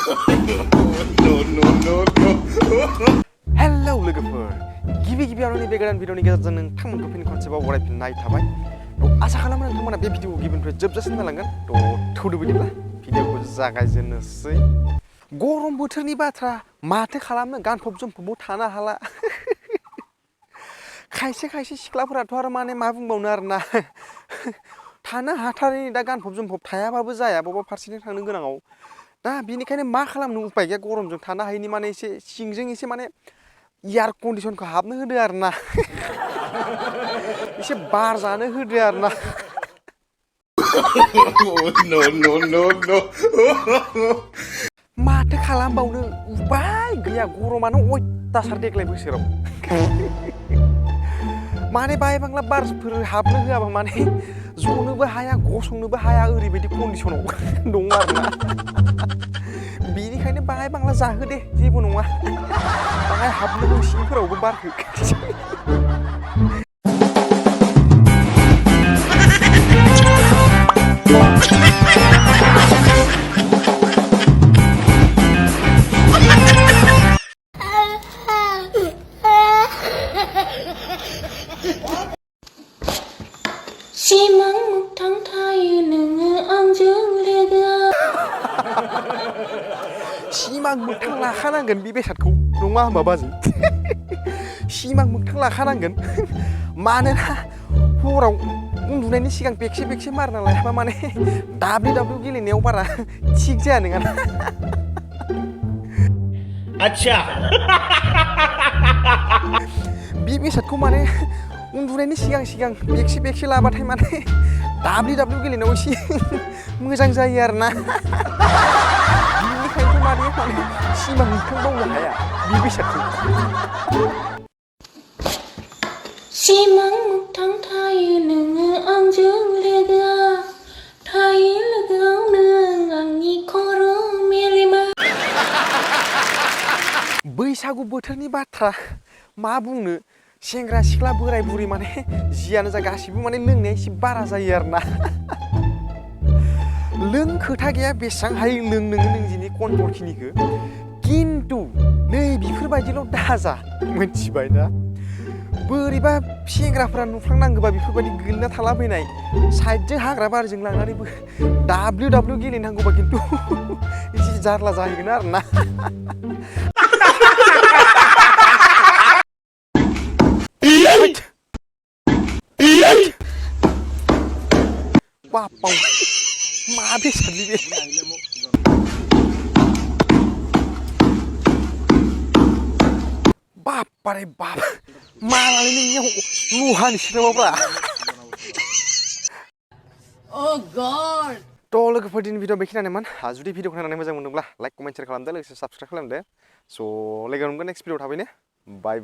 hello लोगोफोर गिबियावनो नैबे गोदान भिडिअनि गेजेरजों नोंथांमोनखौ फिन खनसेबाव बरायफिननाय थाबाय आसा खालामो नोंथांमोना बे भिडिअखौ गिबिनिफ्राय जोबजासिम नायलांगोन थौदो बिदिब्ला भिडिअखौ जागायजेननोसै गरम बोथोरनि बाथ्रा माथो खालामनो गानफब जोमफबबो थानो हाला खायसे सिख्लाफोराथ' आरो माने मा बुंबावनो आरोना थानो हाथारै दा गानफब जोमफब थायाबाबो जाया बबेबा फारसेथिं थांनो गोनाङाव दा बिनिखायनो मा खालामनो उपाय गैया गरमजों थानो हायैनि माने एसे सिंजों एसे माने एयार कन्डिसनखौ हाबनो होदो आरोना एसे बार जानो होदो आरोना माथो खालामबावनो उपाय गैया गरमानो अयथासार देग्लाय बोसोराव माने बाय बांला बारफोर हाबनो होआबा माने जनोबो हाया गसंनोबो हाया ओरैबायदि कन्डिसनाव दङ आरोना बेनिखायनो बाङाय बांला जाहो दे जेबो नङा बाङाय हाबनो हो सिंफोरावबो बारहो सिमां मोगथां थायो नोङो आंजों लोगोआ सिमां मोगथां लाखानांगोन बे बेसादखौ नङा होमबा बाजै सिमां मोगथां लाखानांगोन मानोना हराव उन्दुनायनि सिगां बेगसे मारना लायाबा माने WW गेलेनायाव बारा थिग जाया नङाना अच्छा बे बेसादखौ माने उन्दुनायनि सिगां बेगसे लाबाथाय माने WW गेलेनायाव एसे मोजां जायो आरोना बिनिखायनोथ' माने सिमां मोगथां बावनो हाया बे बेसादखौ सिमां मोगथां थायो नोङो आंजों लोगोआ थायो लोगोआव नों आंनि खर' मेलेमा बैसागु बोथोरनि बाथ्रा मा बुंनो सेंग्रा सिख्ला बोराय बुरि माने जियानो जा गासिबो माने लोंनाया एसे बारा जायो आरोना लों खोथा गैया बेसेबां हायो लों नोङो निजिनि कन्ट्रलखिनिखौ खिन्थु नै बेफोरबायदिल' दाजा मिथिबाय ना बोरैबा सेंग्राफोरा नुफ्लांनांगौबा बेफोरबायदि गोलैना थालाबायनाय साइडजों हाग्रा बारिजों लांनानैबो WW गेलेनांगौबा खिन्थु एसे जारला जाहैगोन आरोना बापाव मा बेसादनि बे बापारे बाप मालाय नोंनियाव लहानि सिनेमाफ्रा थ' लोगोफोर दिनै भिडिअ बेखिनियानोमोन जुदि भिडिअखौ नायनानै मोजां मोनदोंब्ला लाइक कमेन्ट शेयार खालामदो लोगोसे साबसक्राइब खालामदो स' लोगो मोनगोन नेक्स्ट भिडिअ थाबैनो बाय